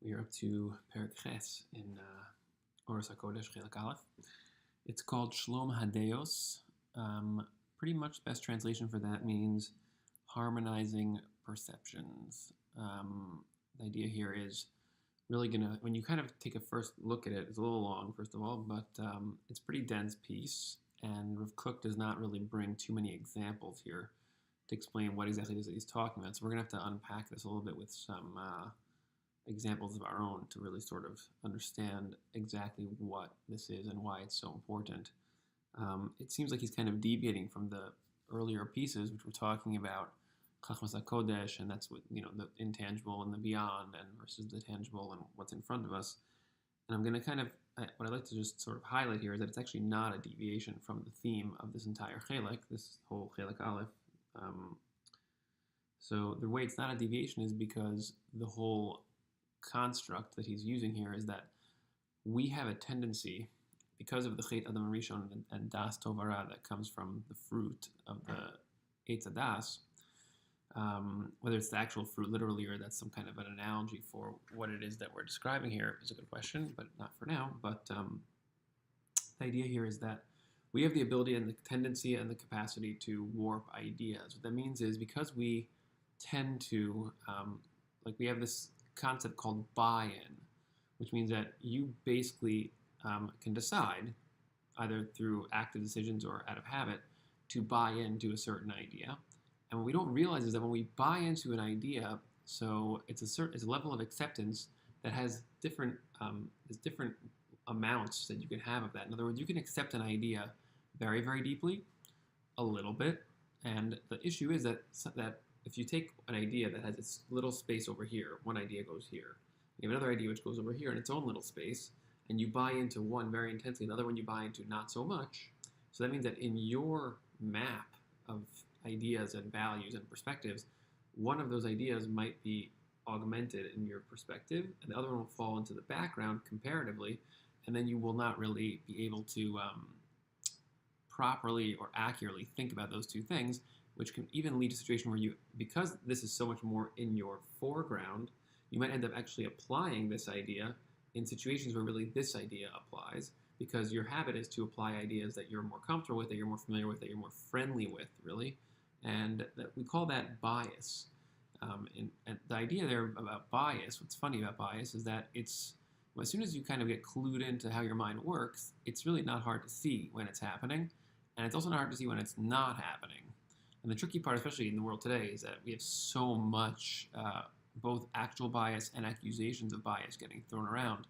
We are up to Perek Ches in Orot HaKodesh Chelek Aleph. It's called Shalom, HaDe'ot. Pretty much the best translation for that means harmonizing perceptions. The idea here is really when you kind of take a first look at it, it's a little long, first of all, but it's a pretty dense piece, and Rav Kook does not really bring too many examples here to explain what exactly it is that he's talking about. So we're going to have to unpack this a little bit with some examples of our own to really sort of understand exactly what this is and why it's so important. It seems like he's kind of deviating from the earlier pieces, which were talking about HaKodesh, and that's what, the intangible and the beyond, and versus the tangible and what's in front of us. And I'm going to what I'd like to just sort of highlight here is that it's actually not a deviation from the theme of this entire Chelek, this whole Chelek Aleph. So the way it's not a deviation is because the whole construct that he's using here is that we have a tendency, because of the Chet Adam Rishon and Das Tovara that comes from the fruit of the Eitz Das, whether it's the actual fruit literally or that's some kind of an analogy for what it is that we're describing here is a good question, but not for now. But the idea here is that we have the ability and the tendency and the capacity to warp ideas. What that means is because we tend to, we have this concept called buy-in, which means that you basically can decide, either through active decisions or out of habit, to buy into a certain idea. And what we don't realize is that when we buy into an idea, so it's a level of acceptance that has different amounts that you can have of that. In other words, you can accept an idea very, very deeply, a little bit, and the issue is that if you take an idea that has its little space over here, one idea goes here, you have another idea which goes over here in its own little space, and you buy into one very intensely, another one you buy into not so much. So that means that in your map of ideas and values and perspectives, one of those ideas might be augmented in your perspective, and the other one will fall into the background comparatively, and then you will not really be able to properly or accurately think about those two things, which can even lead to a situation where because this is so much more in your foreground, you might end up actually applying this idea in situations where really this idea applies, because your habit is to apply ideas that you're more comfortable with, that you're more familiar with, that you're more friendly with, really. And we call that bias. And the idea there about bias, what's funny about bias is that as soon as you kind of get clued into how your mind works, it's really not hard to see when it's happening, and it's also not hard to see when it's not happening. And the tricky part, especially in the world today, is that we have so much both actual bias and accusations of bias getting thrown around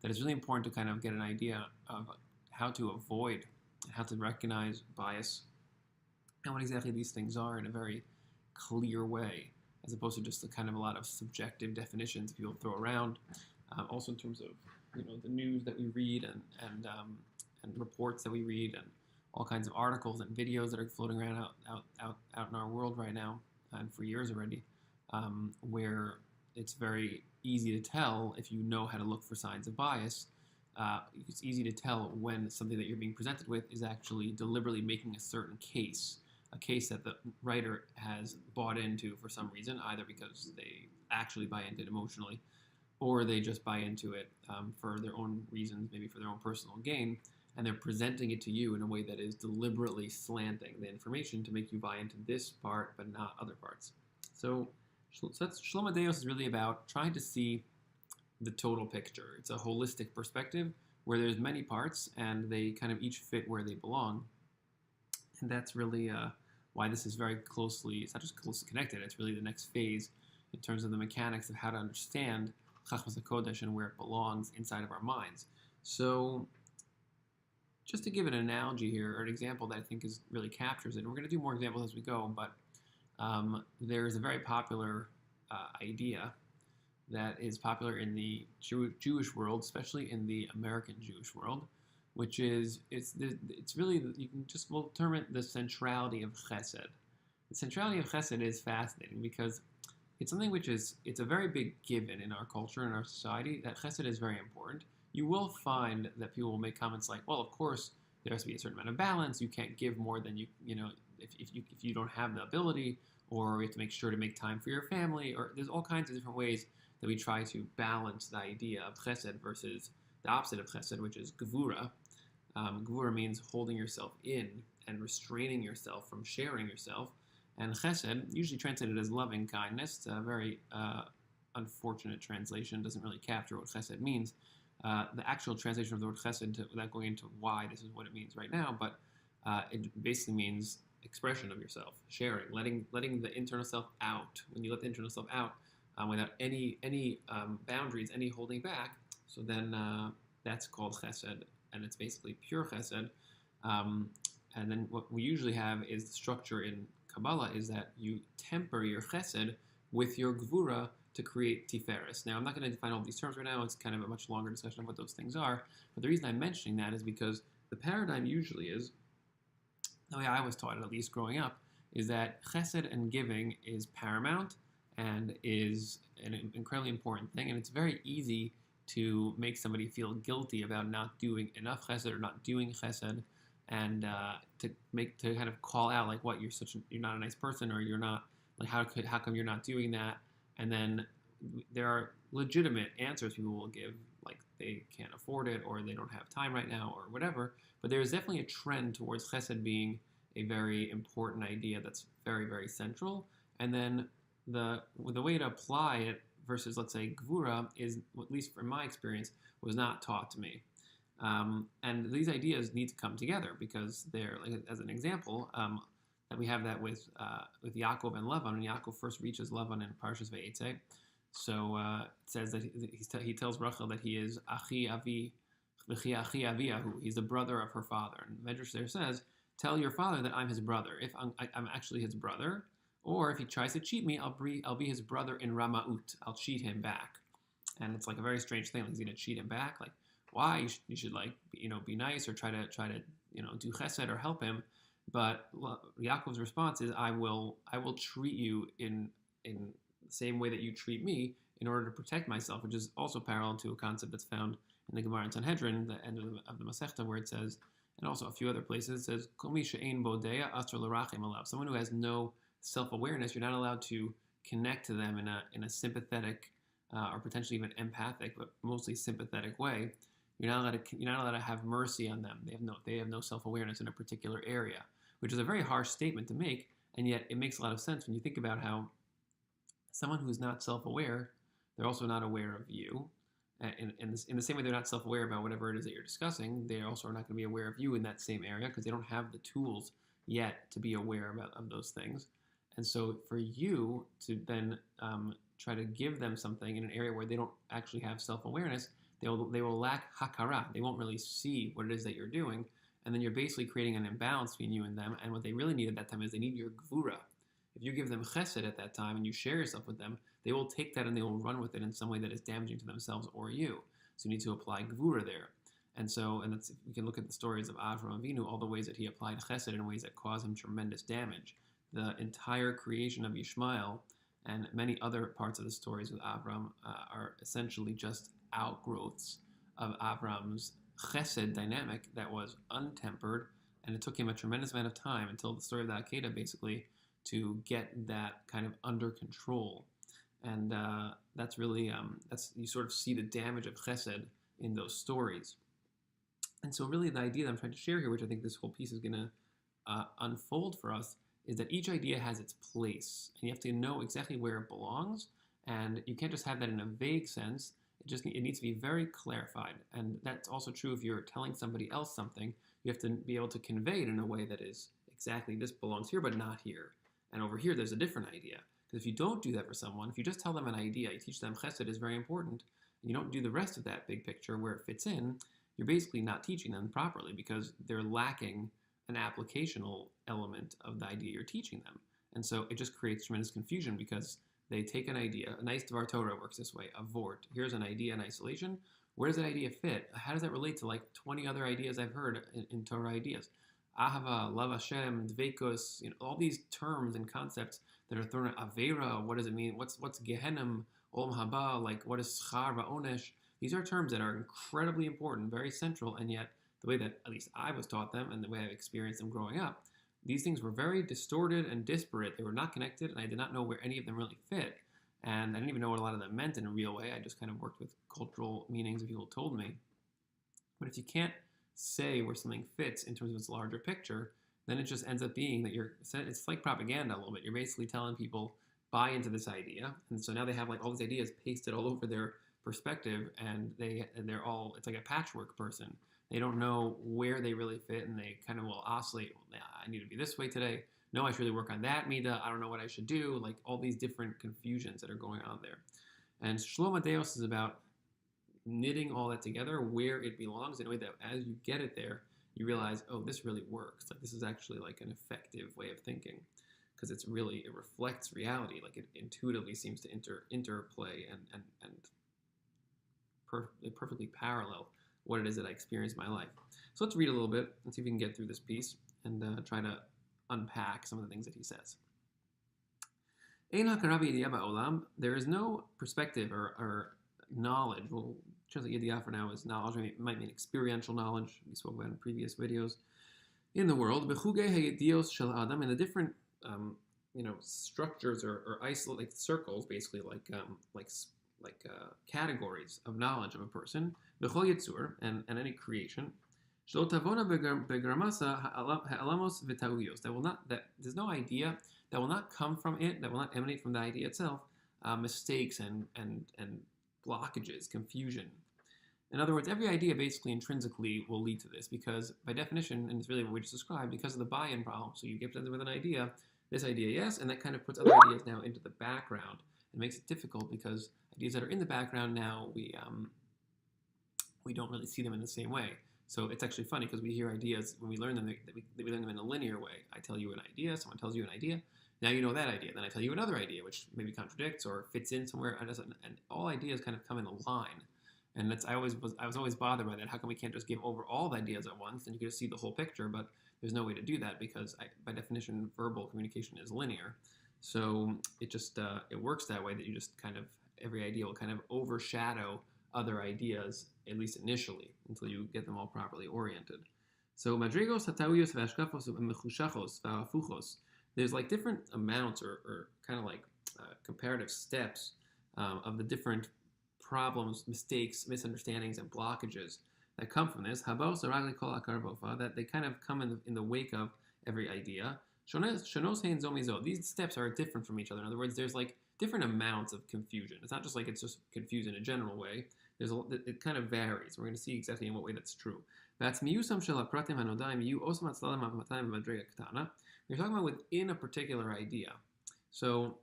that it's really important to kind of get an idea of how to avoid, how to recognize bias and what exactly these things are in a very clear way, as opposed to just a lot of subjective definitions people throw around. Also in terms of the news that we read and reports that we read and all kinds of articles and videos that are floating around out in our world right now, and for years already, where it's very easy to tell if you know how to look for signs of bias. It's easy to tell when something that you're being presented with is actually deliberately making a certain case, a case that the writer has bought into for some reason, either because they actually buy into it emotionally, or they just buy into it for their own reasons, maybe for their own personal gain, and they're presenting it to you in a way that is deliberately slanting the information to make you buy into this part but not other parts. So that's Shalom HaDe'ot is really about trying to see the total picture. It's a holistic perspective where there's many parts and they kind of each fit where they belong. And that's really why this is very closely, it's not just closely connected, it's really the next phase in terms of the mechanics of how to understand HaKodesh and where it belongs inside of our minds. So just to give an analogy here, or an example that I think really captures it, and we're going to do more examples as we go, but there's a very popular idea that is popular in the Jewish world, especially in the American Jewish world, which is, it's really, we'll term it the centrality of Chesed. The centrality of Chesed is fascinating because it's something it's a very big given in our culture, in our society, that Chesed is very important. You will find that people will make comments like, well, of course, there has to be a certain amount of balance. You can't give more than if you don't have the ability, or we have to make sure to make time for your family, or there's all kinds of different ways that we try to balance the idea of chesed versus the opposite of chesed, which is gevura. Gevura means holding yourself in and restraining yourself from sharing yourself. And chesed, usually translated as loving kindness, it's a very unfortunate translation, doesn't really capture what chesed means. The actual translation of the word chesed, without going into why this is what it means right now, but it basically means expression of yourself, sharing, letting the internal self out. When you let the internal self out without any boundaries, any holding back, so then that's called chesed, and it's basically pure chesed. And then what we usually have is the structure in Kabbalah is that you temper your chesed with your gvura to create tiferes. Now, I'm not going to define all these terms right now. It's kind of a much longer discussion of what those things are. But the reason I'm mentioning that is because the paradigm usually is, the way I was taught it, at least growing up, is that chesed and giving is paramount and is an incredibly important thing. And it's very easy to make somebody feel guilty about not doing enough chesed or not doing chesed, and to kind of call out like, what, you're not a nice person, or you're not, like, how come you're not doing that? And then there are legitimate answers people will give, like they can't afford it, or they don't have time right now, or whatever. But there is definitely a trend towards chesed being a very important idea that's very, very central. And then the way to apply it versus, let's say, gvura is, at least from my experience, was not taught to me. And these ideas need to come together, because they're, like, as an example, that we have that with Yaakov and Lavan. When Yaakov first reaches Lavan in Parshas Vayetze, so it says that he tells Rachel that he is Achi Avi, Achi Aviyahu. He's the brother of her father. And Medrash there says, tell your father that I'm his brother, if I'm actually his brother, or if he tries to cheat me, I'll be his brother in Ramaut. I'll cheat him back. And it's like a very strange thing. Like, he's going to cheat him back. Like, why? You should like, be nice, or try to do chesed or help him. But Yaakov's response is, I will treat you in the same way that you treat me, in order to protect myself, which is also parallel to a concept that's found in the Gemara in Sanhedrin, the end of the Masechta, where it says, and also a few other places, it says, Kol mi she'ein bodea asur l'rachem alav. Someone who has no self-awareness, you're not allowed to connect to them in a sympathetic or potentially even empathic, but mostly sympathetic way. You're not allowed to have mercy on them. They have no self-awareness in a particular area, which is a very harsh statement to make, and yet it makes a lot of sense when you think about how someone who's not self-aware, they're also not aware of you. In the same way they're not self-aware about whatever it is that you're discussing, they also are not going to be aware of you in that same area, because they don't have the tools yet to be aware of those things. And so for you to then try to give them something in an area where they don't actually have self-awareness, they will lack hakara. They won't really see what it is that you're doing. And then you're basically creating an imbalance between you and them. And what they really need at that time is they need your gvura. If you give them chesed at that time and you share yourself with them, they will take that and they will run with it in some way that is damaging to themselves or you. So you need to apply gvura there. And that's, we can look at the stories of Avram Avinu, all the ways that he applied chesed in ways that caused him tremendous damage. The entire creation of Yishmael and many other parts of the stories with Avram are essentially just outgrowths of Avram's chesed dynamic that was untempered, and it took him a tremendous amount of time until the story of the HaKodesh, basically, to get that kind of under control. And that's really, you sort of see the damage of chesed in those stories. And so really the idea that I'm trying to share here, which I think this whole piece is going to unfold for us, is that each idea has its place, and you have to know exactly where it belongs, and you can't just have that in a vague sense. It needs to be very clarified, and that's also true if you're telling somebody else something. You have to be able to convey it in a way that is exactly, this belongs here, but not here, and over here there's a different idea. Because if you don't do that for someone, if you just tell them an idea, you teach them chesed is very important, and you don't do the rest of that big picture where it fits in, you're basically not teaching them properly, because they're lacking an applicational element of the idea you're teaching them. And so it just creates tremendous confusion, because they take an idea. A nice Dvar Torah works this way. A vort. Here's an idea in isolation. Where does that idea fit? How does that relate to like 20 other ideas I've heard in Torah ideas? Ahava, Love Hashem, Dveikus, all these terms and concepts that are thrown at Avera. What does it mean? What's Gehenim, Olam Haba? Like, what is Schar Va'onesh? These are terms that are incredibly important, very central, and yet the way that at least I was taught them and the way I've experienced them growing up, these things were very distorted and disparate. They were not connected, and I did not know where any of them really fit. And I didn't even know what a lot of them meant in a real way. I just kind of worked with cultural meanings that people told me. But if you can't say where something fits in terms of its larger picture, then it just ends up being that it's like propaganda a little bit. You're basically telling people, buy into this idea. And so now they have like all these ideas pasted all over their perspective, and they're all, it's like a patchwork person. They don't know where they really fit, and they kind of will oscillate. Well, yeah, I need to be this way today. No, I should really work on that midah. I don't know what I should do. Like all these different confusions that are going on there. And Shalom HaDe'ot is about knitting all that together where it belongs in a way that as you get it there, you realize, oh, this really works. Like this is actually like an effective way of thinking, because it reflects reality. Like it intuitively seems to interplay and perfectly parallel what it is that I experience in my life. So let's read a little bit and see if we can get through this piece and try to unpack some of the things that he says. There is no perspective or knowledge. We'll translate Yediyah for now as knowledge. It might mean experiential knowledge. We spoke about in previous videos. In the world, in the different structures or isolated circles, basically like categories of knowledge of a person, and any creation. There's no idea that will not come from it, that will not emanate from the idea itself, mistakes and blockages, confusion. In other words, every idea basically intrinsically will lead to this, because by definition, and it's really what we just described, because of the buy-in problem. So you get presented with an idea, this idea, yes, and that kind of puts other ideas now into the background. It makes it difficult because ideas that are in the background now, we don't really see them in the same way. So it's actually funny because we hear ideas, when we learn them, we learn them in a linear way. I tell you an idea, someone tells you an idea, now you know that idea. Then I tell you another idea, which maybe contradicts or fits in somewhere, and all ideas kind of come in a line. And I was always bothered by that. How come we can't just give over all the ideas at once? Then you can just see the whole picture, but there's no way to do that because by definition, verbal communication is linear. So it just it works that way, that you just kind of, every idea will kind of overshadow other ideas, at least initially, until you get them all properly oriented. So madrigos, hatawiyos, vashkafos, mechushachos, vafuchos. There's like different amounts or kind of like comparative steps of the different problems, mistakes, misunderstandings, and blockages that come from this. Habos aragli kol akarbofa, that they kind of come in the wake of every idea. Shonos hein zomizo. These steps are different from each other. In other words, there's like different amounts of confusion. It's not just like it's just confused in a general way. It kind of varies. We're going to see exactly in what way that's true. We're talking about within a particular idea. So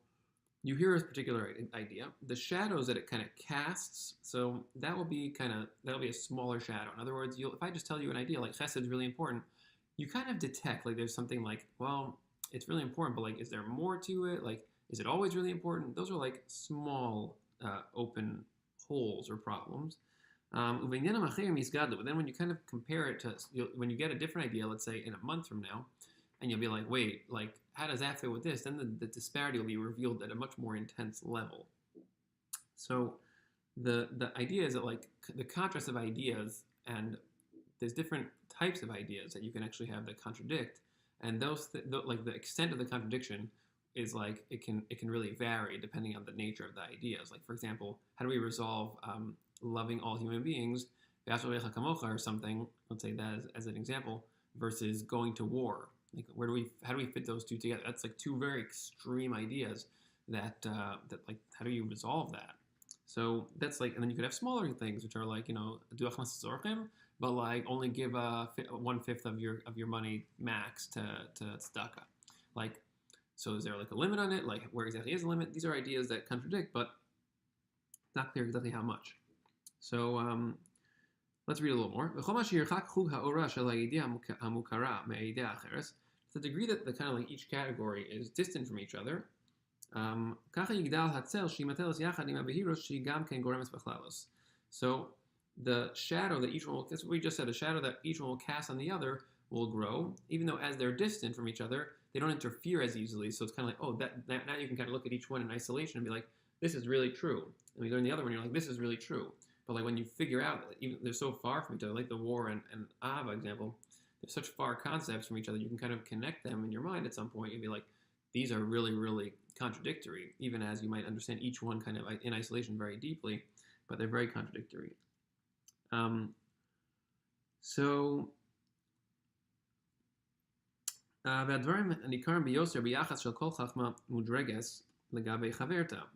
you hear a particular idea, the shadows that it kind of casts, so that'll be a smaller shadow. In other words, if I just tell you an idea like chesed is really important, you kind of detect like there's something like, well, it's really important, but like, is there more to it? Like, is it always really important? Those are like small open holes or problems. But then when you kind of compare it to, when you get a different idea, let's say in a month from now, and you'll be like, wait, like, how does that fit with this? Then the disparity will be revealed at a much more intense level. So the idea is that like the contrast of ideas, and there's different types of ideas that you can actually have that contradict, and like the extent of the contradiction is like it can really vary depending on the nature of the ideas. Like for example, how do we resolve loving all human beings, or something? Let's say that as an example, versus going to war. Like how do we fit those two together? That's like two very extreme ideas that like how do you resolve that? So that's like, and then you could have smaller things which are like, but like only give 1/5 of your money max to tzedakah. Like, so is there like a limit on it? Like where exactly is the limit? These are ideas that contradict, but not clear exactly how much. So let's read a little more. To the degree that the kind of like each category is distant from each other, so the shadow that each one will, that's what we just said, the shadow that each one will cast on the other will grow, even though as they're distant from each other, they don't interfere as easily. So it's kind of like, oh, now you can kind of look at each one in isolation and be like, this is really true. And we learn the other one, you're like, this is really true. But like when you figure out that even they're so far from each other, like the war and Ava example, they're such far concepts from each other. You can kind of connect them in your mind at some point and be like, these are really, really contradictory, even as you might understand each one kind of in isolation very deeply, but they're very contradictory.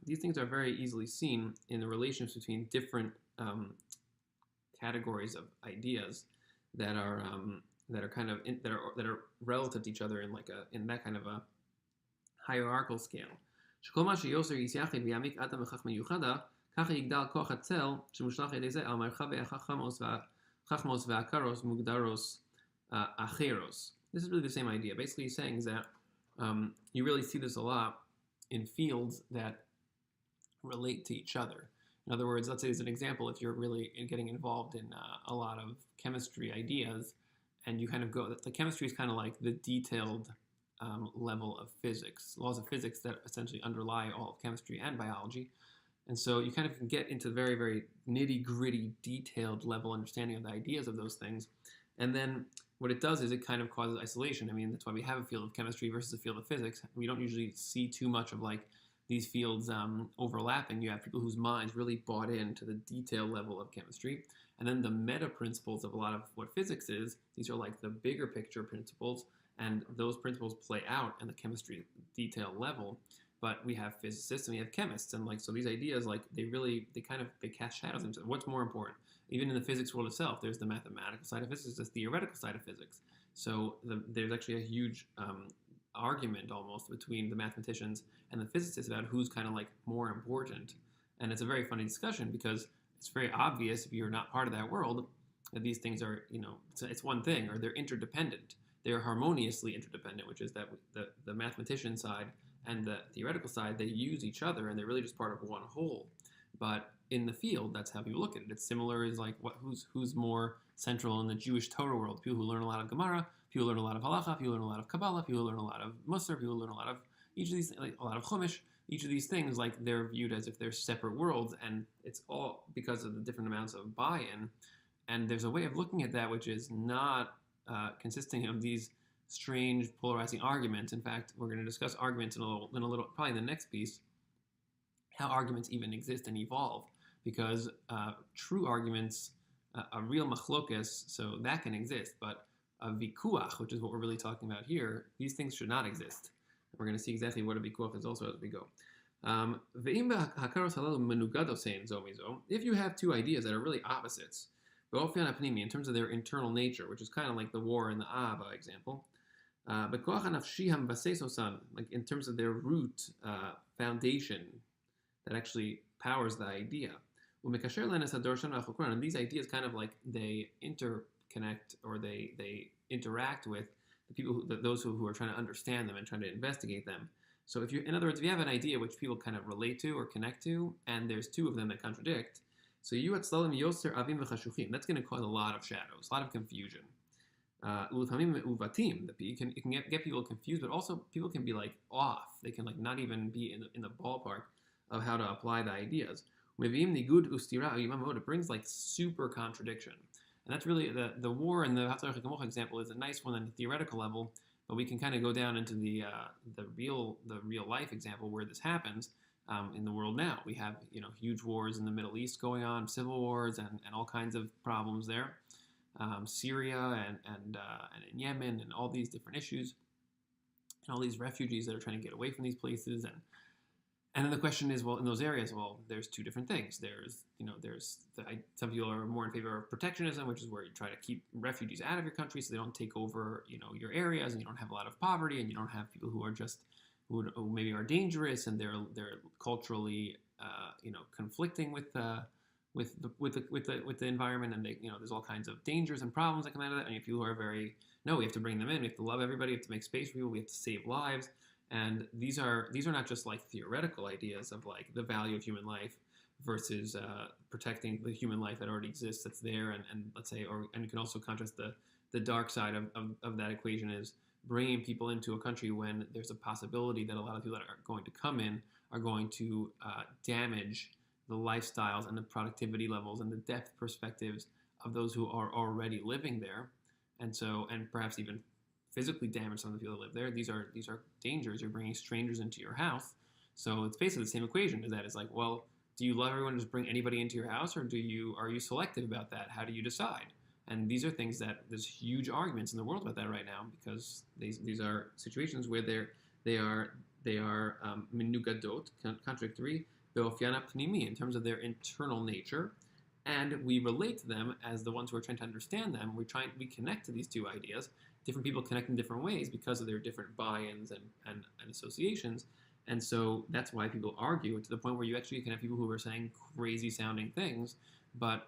These things are very easily seen in the relationships between different categories of ideas that are relative to each other in that kind of a hierarchical scale. This is really the same idea. Basically, he's saying is that you really see this a lot in fields that relate to each other. In other words, let's say as an example, if you're really getting involved in a lot of chemistry ideas, and you kind of go, the chemistry is kind of like the detailed level of physics, laws of physics that essentially underlie all of chemistry and biology. And so you kind of get into very, very nitty-gritty, detailed level understanding of the ideas of those things. And then what it does is it kind of causes isolation. I mean, that's why we have a field of chemistry versus a field of physics. We don't usually see too much of like these fields overlapping. You have people whose minds really bought into the detail level of chemistry. And then the meta principles of a lot of what physics is, these are like the bigger picture principles, and those principles play out in the chemistry detail level. But we have physicists and we have chemists, and like so these ideas, like they cast shadows into what's more important. Even in the physics world itself, there's the mathematical side of physics, the theoretical side of physics. So there's actually a huge argument almost between the mathematicians and the physicists about who's kind of like more important. And it's a very funny discussion because it's very obvious if you're not part of that world that these things are, it's one thing, or they're interdependent. They're harmoniously interdependent, which is that the mathematician side and the theoretical side, they use each other and they're really just part of one whole. But in the field, that's how people look at it. It's similar as like who's more central in the Jewish Torah world. People who learn a lot of Gemara, people who learn a lot of Halacha, people who learn a lot of Kabbalah, people who learn a lot of Musar, people who learn a lot of each of these, like a lot of Chumash. Each of these things, like they're viewed as if they're separate worlds, and it's all because of the different amounts of buy-in. And there's a way of looking at that which is not consisting of these strange polarizing arguments. In fact, we're going to discuss arguments in a little, probably in the next piece, how arguments even exist and evolve, because true arguments, a real machlokas, so that can exist, but a vikuach, which is what we're really talking about here, these things should not exist. We're going to see exactly what a vikuach is also as we go. If you have two ideas that are really opposites, in terms of their internal nature, which is kind of like the war in the Abba example, like in terms of their root foundation that actually powers the idea. And these ideas kind of like they interconnect, or they interact with the people, those who are trying to understand them and trying to investigate them. So in other words, if you have an idea which people kind of relate to or connect to, and there's two of them that contradict, so that's going to cause a lot of shadows, a lot of confusion. It can get people confused, but also people can be like off. They can like not even be in the ballpark of how to apply the ideas. It brings like super contradiction. And that's really the war in the HaKodesh example is a nice one on the theoretical level, but we can kind of go down into the real life example where this happens in the world now. We have huge wars in the Middle East going on, civil wars and all kinds of problems there, Syria and in Yemen and all these different issues, and all these refugees that are trying to get away from these places. And then the question is, well, in those areas, well, there's two different things. There's some people are more in favor of protectionism, which is where you try to keep refugees out of your country so they don't take over, your areas, and you don't have a lot of poverty, and you don't have people who are just who maybe are dangerous and they're culturally, conflicting with the environment, and there's all kinds of dangers and problems that come out of that. And people who are we have to bring them in. We have to love everybody. We have to make space for people. We have to save lives. And these are not just like theoretical ideas of like the value of human life versus protecting the human life that already exists, that's there, and let's say, and you can also contrast the dark side of that equation is bringing people into a country when there's a possibility that a lot of people that are going to come in are going to damage the lifestyles and the productivity levels and the depth perspectives of those who are already living there. and perhaps even physically damage some of the people that live there. These are dangers. You're bringing strangers into your house. So it's basically the same equation. Is that it's like, well, do you love everyone to just bring anybody into your house, or are you selective about that? How do you decide? And these are things that there's huge arguments in the world about that right now, because these are situations where they are menugadot, contradictory, be'ofyana pnimi, in terms of their internal nature, and we relate to them as the ones who are trying to understand them. We connect to these two ideas. Different people connect in different ways because of their different buy-ins and associations. And so that's why people argue, to the point where you actually can have people who are saying crazy sounding things, but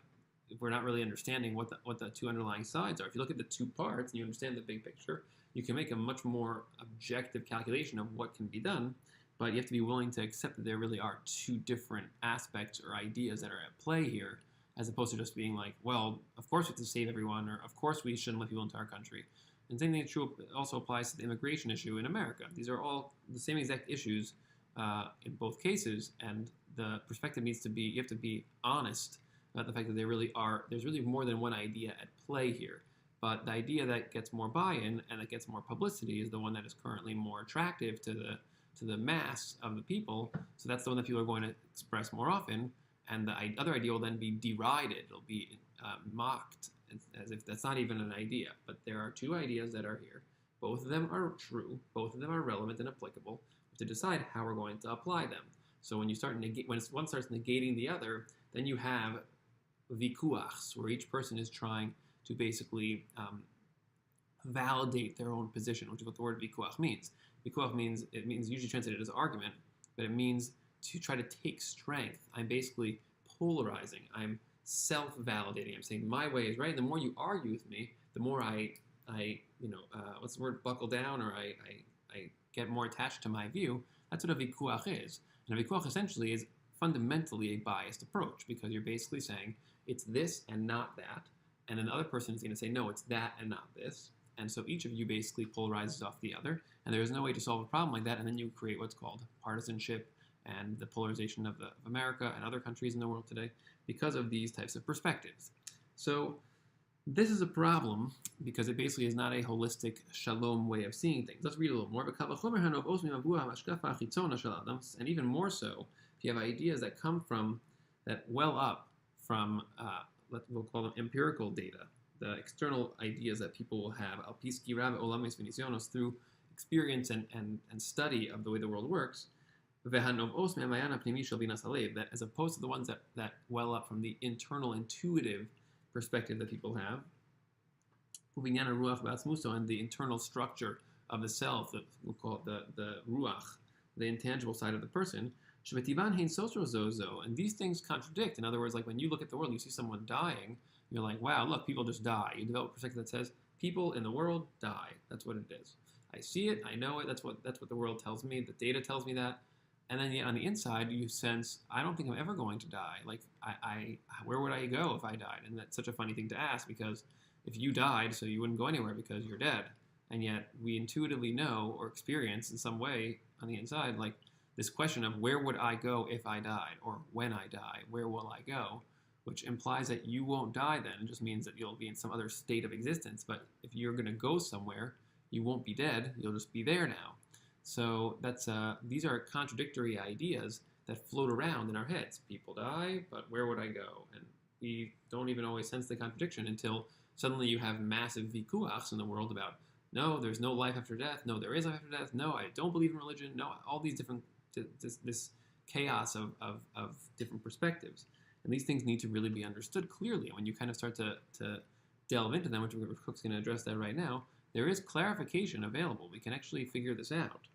we're not really understanding what the two underlying sides are. If you look at the two parts and you understand the big picture, you can make a much more objective calculation of what can be done, but you have to be willing to accept that there really are two different aspects or ideas that are at play here, as opposed to just being like, well, of course we have to save everyone, or of course we shouldn't let people into our country. And the same thing true also applies to the immigration issue in America. These are all the same exact issues in both cases, and the perspective needs to be, you have to be honest about the fact that there's really more than one idea at play here. But the idea that gets more buy-in and that gets more publicity is the one that is currently more attractive to the mass of the people. So that's the one that people are going to express more often. And the other idea will then be derided. It'll be mocked as if that's not even an idea. But there are two ideas that are here. Both of them are true. Both of them are relevant and applicable. We have to decide how we're going to apply them. So when one starts negating the other, then you have vikuachs, where each person is trying to basically validate their own position, which is what the word vikuach means. Vikuach means usually translated as argument, but it means to try to take strength. I'm basically polarizing. I'm self-validating. I'm saying my way is right. And the more you argue with me, the more I what's the word, buckle down, or I get more attached to my view. That's what a vikuach is. And a vikuach essentially is fundamentally a biased approach, because you're basically saying it's this and not that, and then the other person is going to say, no, it's that and not this. And so each of you basically polarizes off the other, and there is no way to solve a problem like that, and then you create what's called partisanship and the polarization of America and other countries in the world today because of these types of perspectives. So this is a problem because it basically is not a holistic shalom way of seeing things. Let's read a little more. And even more so, if you have ideas that well up from, we'll call them empirical data, the external ideas that people will have, through experience and study of the way the world works, that as opposed to the ones that well up from the internal intuitive perspective that people have, and the internal structure of the self, that we'll call it the ruach, the intangible side of the person, and these things contradict. In other words, like when you look at the world, you see someone dying, you're like, wow, look, people just die. You develop a perspective that says people in the world die. That's what it is. I see it, I know it, that's what the world tells me, the data tells me that. And then yet on the inside, you sense, I don't think I'm ever going to die. Like, where would I go if I died? And that's such a funny thing to ask, because if you died, so you wouldn't go anywhere because you're dead. And yet we intuitively know or experience in some way on the inside, like this question of where would I go if I died? Or when I die, where will I go? Which implies that you won't die then. It just means that you'll be in some other state of existence. But if you're going to go somewhere, you won't be dead. You'll just be there now. So these are contradictory ideas that float around in our heads. People die, but where would I go? And we don't even always sense the contradiction until suddenly you have massive vikuachs in the world about, no, there's no life after death. No, there is life after death. No, I don't believe in religion. No, all these different, this chaos of different perspectives. And these things need to really be understood clearly. And when you kind of start to delve into them, which Cook's going to address that right now, there is clarification available. We can actually figure this out.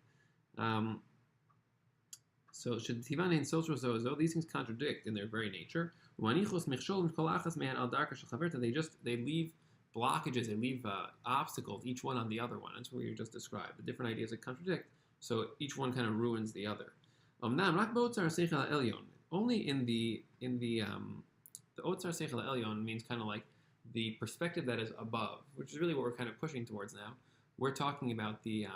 So these things contradict in their very nature. They leave blockages, they leave obstacles, each one on the other one. That's what you just described. The different ideas that contradict, so each one kind of ruins the other. Only in the Otzar Seichel Elyon means kind of like the perspective that is above, which is really what we're kind of pushing towards now. We're talking about the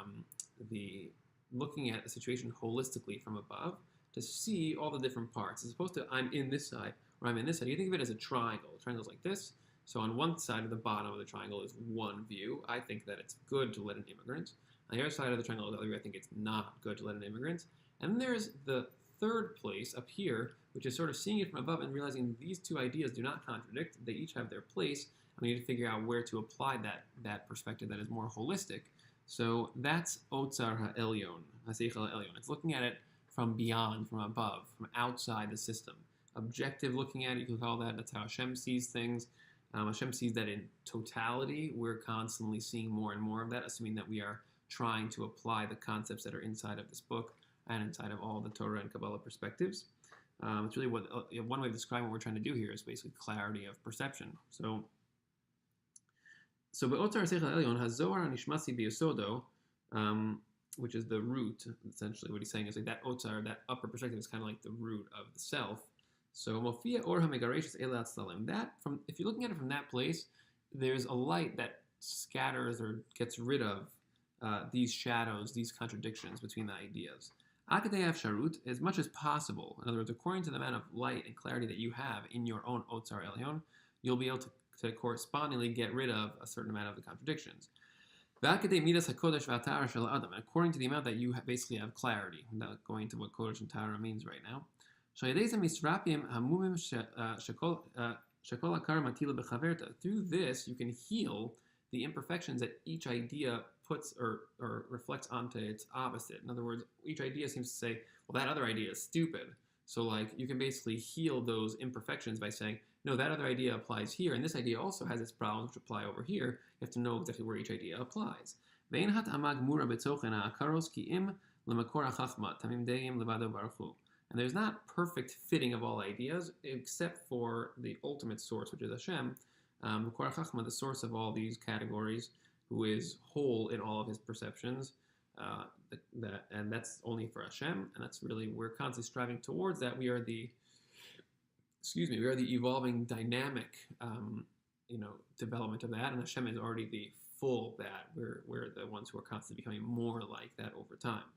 looking at a situation holistically from above to see all the different parts, as opposed to I'm in this side or I'm in this side. You think of it as a triangle. A triangle's like this, So on one side of the bottom of the triangle is one view. I think that it's good to let in immigrants. On the other side of the triangle is the other view. I think it's not good to let in immigrants. And there's the third place up here, which is sort of seeing it from above and realizing these two ideas do not contradict. They each have their place. And we need to figure out where to apply that perspective that is more holistic. So that's Otzar HaElyon, HaSeichel HaElyon. It's looking at it from beyond, from above, from outside the system. Objective looking at it, you can call that. That's how Hashem sees things. Hashem sees that in totality. We're constantly seeing more and more of that, assuming that we are trying to apply the concepts that are inside of this book and inside of all the Torah and Kabbalah perspectives. It's really what one way of describing what we're trying to do here is basically clarity of perception. So be'otzar HaSeichel HaElyon hazohar nishmasi biyosodo, which is the root. Essentially, what he's saying is like that otzar, that upper perspective, is kind of like the root of the self. So mofia or hamegareshes elat salim. That from if you're looking at it from that place, there's a light that scatters or gets rid of these shadows, these contradictions between the ideas. Akadei Sharut, as much as possible. In other words, according to the amount of light and clarity that you have in your own Otzar Elyon, you'll be able to correspondingly get rid of a certain amount of the contradictions. Akadei Midas HaKodesh v'Atara Shel Adam, according to the amount that you basically have clarity. Without going into what Kodesh and Tara means right now. Through this, you can heal the imperfections that each idea puts or reflects onto its opposite. In other words, each idea seems to say, well, that other idea is stupid. So like you can basically heal those imperfections by saying, no, that other idea applies here, and this idea also has its problems which apply over here. You have to know exactly where each idea applies. And there's not perfect fitting of all ideas, except for the ultimate source, which is Hashem, the source of all these categories, who is whole in all of his perceptions, and that's only for Hashem, and that's really, we're constantly striving towards that. We are the evolving dynamic, development of that, and Hashem is already the full that. We're the ones who are constantly becoming more like that over time.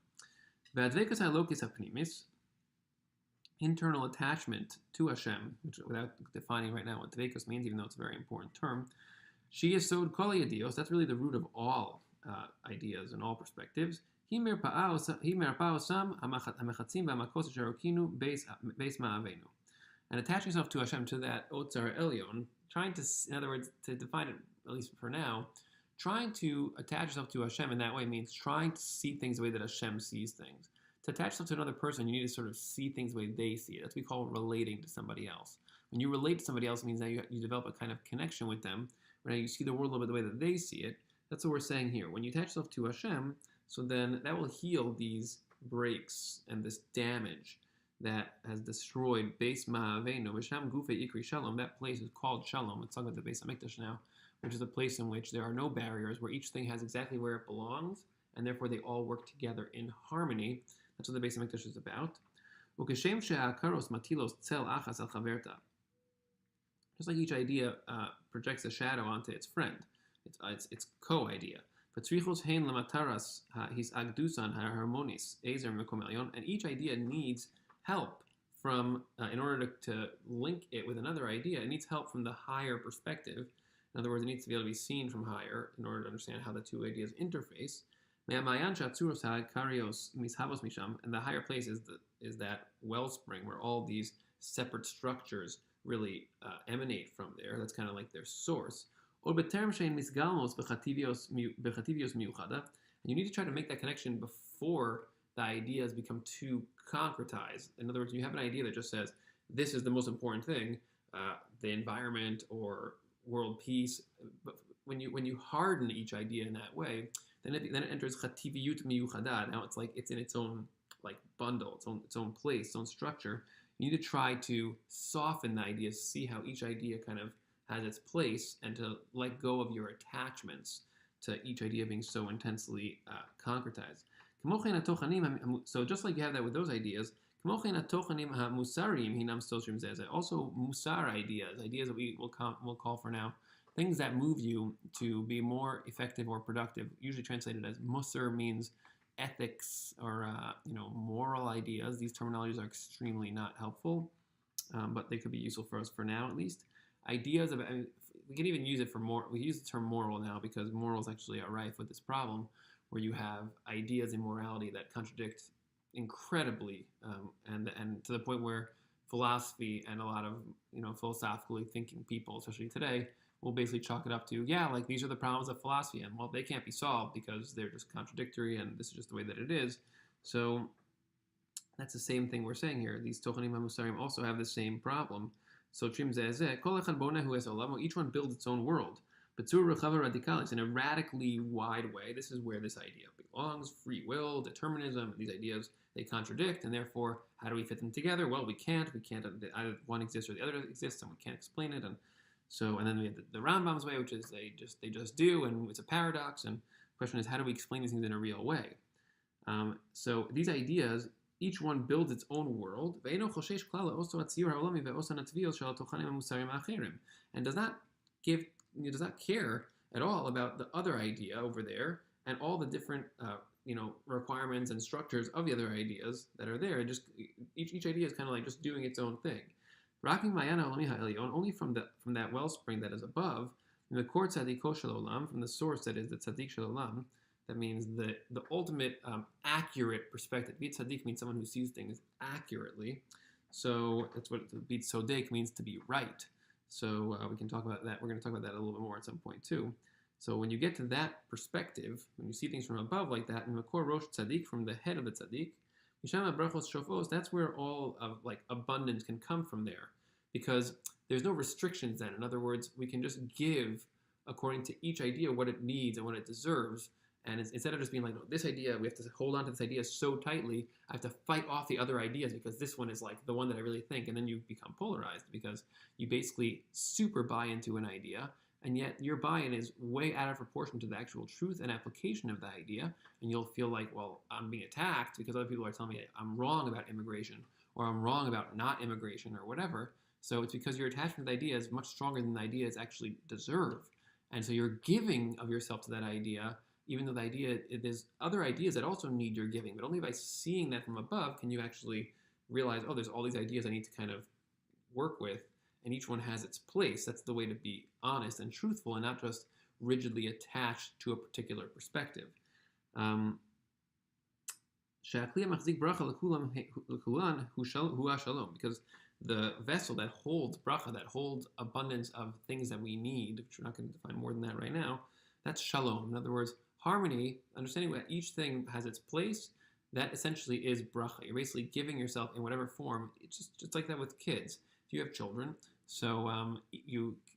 Internal attachment to Hashem, which without defining right now what dveikus means, even though it's a very important term, she is sod kol HaDe'ot. That's really the root of all ideas and all perspectives. And attaching yourself to Hashem, to that Otzar Elyon, trying to, in other words, to define it, at least for now, trying to attach yourself to Hashem in that way means trying to see things the way that Hashem sees things. To attach yourself to another person, you need to sort of see things the way they see it. That's what we call relating to somebody else. When you relate to somebody else, it means that you develop a kind of connection with them, where now you see the world a little bit the way that they see it. That's what we're saying here. When you attach yourself to Hashem, so then that will heal these breaks and this damage that has destroyed Beis Ma'avenu, V'sham Gufei Ikri Shalom. That place is called Shalom. Let's talk about the Beis HaMikdash now, which is a place in which there are no barriers, where each thing has exactly where it belongs, and therefore they all work together in harmony. That's what the Beis HaMikdash is about. Just like each idea projects a shadow onto its friend, its co-idea. And each idea needs help from, in order to link it with another idea, it needs help from the higher perspective. In other words, it needs to be able to be seen from higher in order to understand how the two ideas interface. And the higher place is that wellspring where all these separate structures really emanate from there. That's kind of like their source. And you need to try to make that connection before the ideas become too concretized. In other words, you have an idea that just says, this is the most important thing, the environment or world peace. But when you harden each idea in that way, then it enters chativiyut miyuchada. Now it's like it's in its own like bundle, its own place, its own structure. You need to try to soften the ideas, see how each idea kind of has its place, and to let go of your attachments to each idea being so intensely concretized. So just like you have that with those ideas, also musar ideas that we will call for now, things that move you to be more effective or productive, usually translated as musar means ethics or moral ideas. These terminologies are extremely not helpful, but they could be useful for us for now at least. Ideas of we can even use it for more. We use the term moral now because morals actually are rife with this problem, where you have ideas in morality that contradict incredibly, and to the point where philosophy and a lot of philosophically thinking people, especially today, will basically chalk it up to, yeah, like these are the problems of philosophy, and well, they can't be solved because they're just contradictory, and this is just the way that it is. So that's the same thing we're saying here. These tochanim hamusarim also have the same problem. So each one builds its own world. In a radically wide way. This is where this idea belongs: free will, determinism. These ideas, they contradict, and therefore, how do we fit them together? Well, we can't. Either one exists or the other exists, and we can't explain it. And then we have the Rambam's way, which is they just do, and it's a paradox. And the question is, how do we explain these things in a real way? So these ideas, each one builds its own world, and does not care at all about the other idea over there and all the different requirements and structures of the other ideas that are there. Just each idea is kind of like just doing its own thing. Only from that wellspring that is above, from the Kor Tzadiko Shel Olam, from the source that is the Tzadik Shel Olam. That means the ultimate accurate perspective. Bit Tzaddik means someone who sees things accurately. So that's what Bit Sodek means, to be right. So we can talk about that. We're going to talk about that a little bit more at some point too. So when you get to that perspective, when you see things from above like that, in Makor Rosh Tzaddik, from the head of the Tzaddik, Mishama Brachos Shofos, that's where all of like abundance can come from there, because there's no restrictions then. In other words, we can just give according to each idea what it needs and what it deserves. And instead of just being like, no, this idea, we have to hold on to this idea so tightly, I have to fight off the other ideas because this one is like the one that I really think. And then you become polarized because you basically super buy into an idea, and yet your buy-in is way out of proportion to the actual truth and application of the idea. And you'll feel like, well, I'm being attacked because other people are telling me I'm wrong about immigration, or I'm wrong about not immigration, or whatever. So it's because your attachment to the idea is much stronger than the ideas actually deserve. And so you're giving of yourself to that idea, even though the idea, there's other ideas that also need your giving, but only by seeing that from above can you actually realize, oh, there's all these ideas I need to kind of work with, and each one has its place. That's the way to be honest and truthful, and not just rigidly attached to a particular perspective. Because the vessel that holds bracha, that holds abundance of things that we need, which we're not going to define more than that right now, that's shalom. In other words, harmony, understanding that each thing has its place, that essentially is bracha. You're basically giving yourself in whatever form. It's just like that with kids. If you have children, so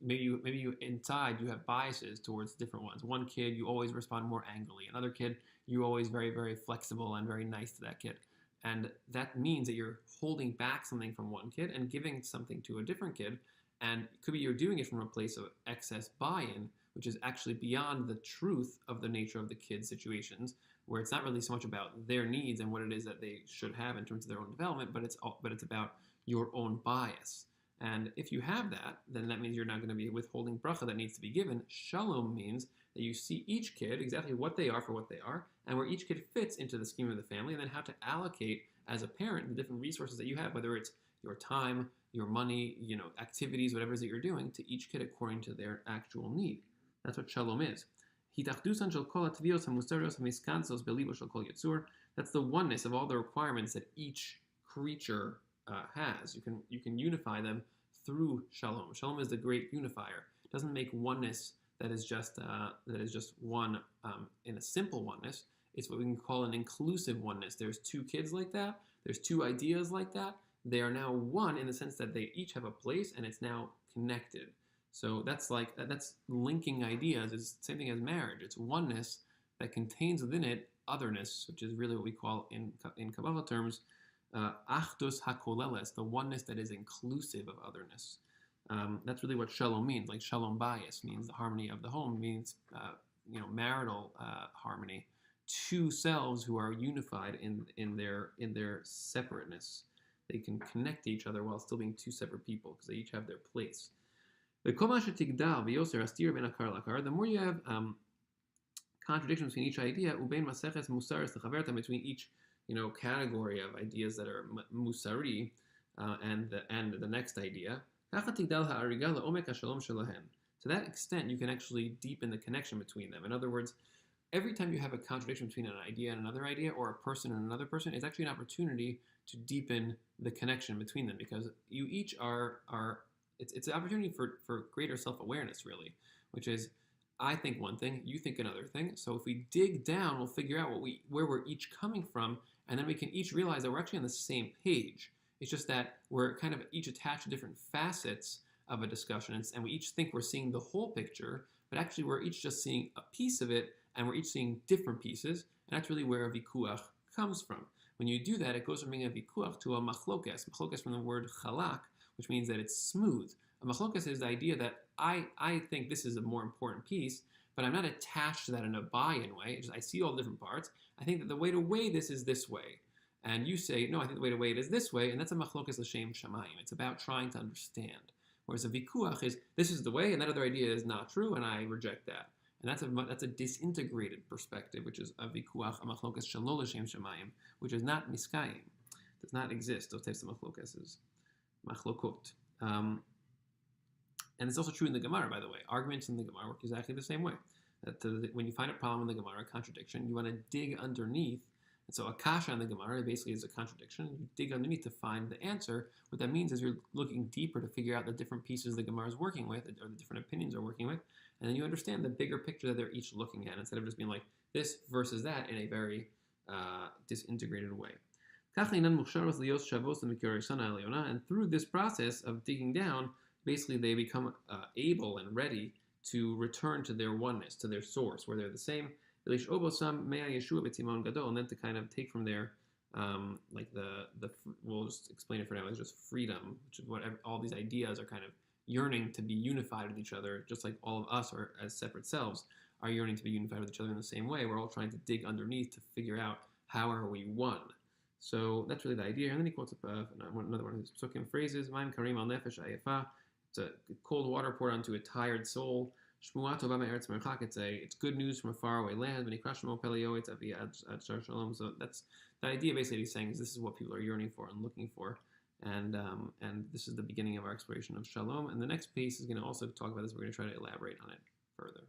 maybe you inside you have biases towards different ones. One kid, you always respond more angrily. Another kid, you're always very, very flexible and very nice to that kid. And that means that you're holding back something from one kid and giving something to a different kid. And it could be you're doing it from a place of excess buy-in, which is actually beyond the truth of the nature of the kids' situations, where it's not really so much about their needs and what it is that they should have in terms of their own development, but it's about your own bias. And if you have that, then that means you're not going to be withholding bracha that needs to be given. Shalom means that you see each kid exactly what they are for what they are, and where each kid fits into the scheme of the family, and then how to allocate as a parent the different resources that you have, whether it's your time, your money, activities, whatever it is that you're doing, to each kid according to their actual need. That's what shalom is. That's the oneness of all the requirements that each creature has. You can unify them through shalom. Shalom is the great unifier. It doesn't make oneness that is just one in a simple oneness. It's what we can call an inclusive oneness. There's two kids like that. There's two ideas like that. They are now one in the sense that they each have a place, and it's now connected. So that's linking ideas. It's the same thing as marriage. It's oneness that contains within it otherness, which is really what we call in Kabbalah terms achdus hakoleles, the oneness that is inclusive of otherness. That's really what shalom means. Like shalom bayis means the harmony of the home, means marital harmony. Two selves who are unified in their separateness. They can connect to each other while still being two separate people because they each have their place. The more you have contradictions between each idea, between each category of ideas that are musari and the next idea, to that extent, you can actually deepen the connection between them. In other words, every time you have a contradiction between an idea and another idea, or a person and another person, it's actually an opportunity to deepen the connection between them, because you each it's an opportunity for greater self-awareness, really, which is, I think one thing, you think another thing. So if we dig down, we'll figure out where we're each coming from, and then we can each realize that we're actually on the same page. It's just that we're kind of each attached to different facets of a discussion, and we each think we're seeing the whole picture, but actually we're each just seeing a piece of it, and we're each seeing different pieces, and that's really where a vikuach comes from. When you do that, it goes from being a vikuach to a machlokes. Machlokes from the word chalak, which means that it's smooth. A machlokes is the idea that I think this is a more important piece, but I'm not attached to that in a buy-in way. I see all the different parts. I think that the way to weigh this is this way. And you say, no, I think the way to weigh it is this way, and that's a machlokes l'shem shamayim. It's about trying to understand. Whereas a vikuach is, this is the way, and that other idea is not true, and I reject that. And that's a disintegrated perspective, which is a vikuach, a machlokes shelo l'shem shamayim, which is not miskayim, does not exist. Those types of machlokes is machlokot. And it's also true in the Gemara, by the way. Arguments in the Gemara work exactly the same way. That when you find a problem in the Gemara, a contradiction, you want to dig underneath. And so a kasha in the Gemara basically is a contradiction. You dig underneath to find the answer. What that means is you're looking deeper to figure out the different pieces the Gemara is working with, or the different opinions are working with. And then you understand the bigger picture that they're each looking at, instead of just being like this versus that in a very disintegrated way. And through this process of digging down, basically they become able and ready to return to their oneness, to their source, where they're the same. And then to kind of take from there, we'll just explain it for now, it's just freedom, which is what all these ideas are kind of yearning to be unified with each other, just like all of us are as separate selves are yearning to be unified with each other in the same way. We're all trying to dig underneath to figure out how are we one. So that's really the idea. And then he quotes another one of his psukim phrases, Maim karim al nefesh ayefa. It's a cold water poured onto a tired soul. It's good news from a faraway land. So that's the idea. Basically, he's saying is this is what people are yearning for and looking for, and this is the beginning of our exploration of Shalom. And the next piece is going to also talk about this. We're going to try to elaborate on it further.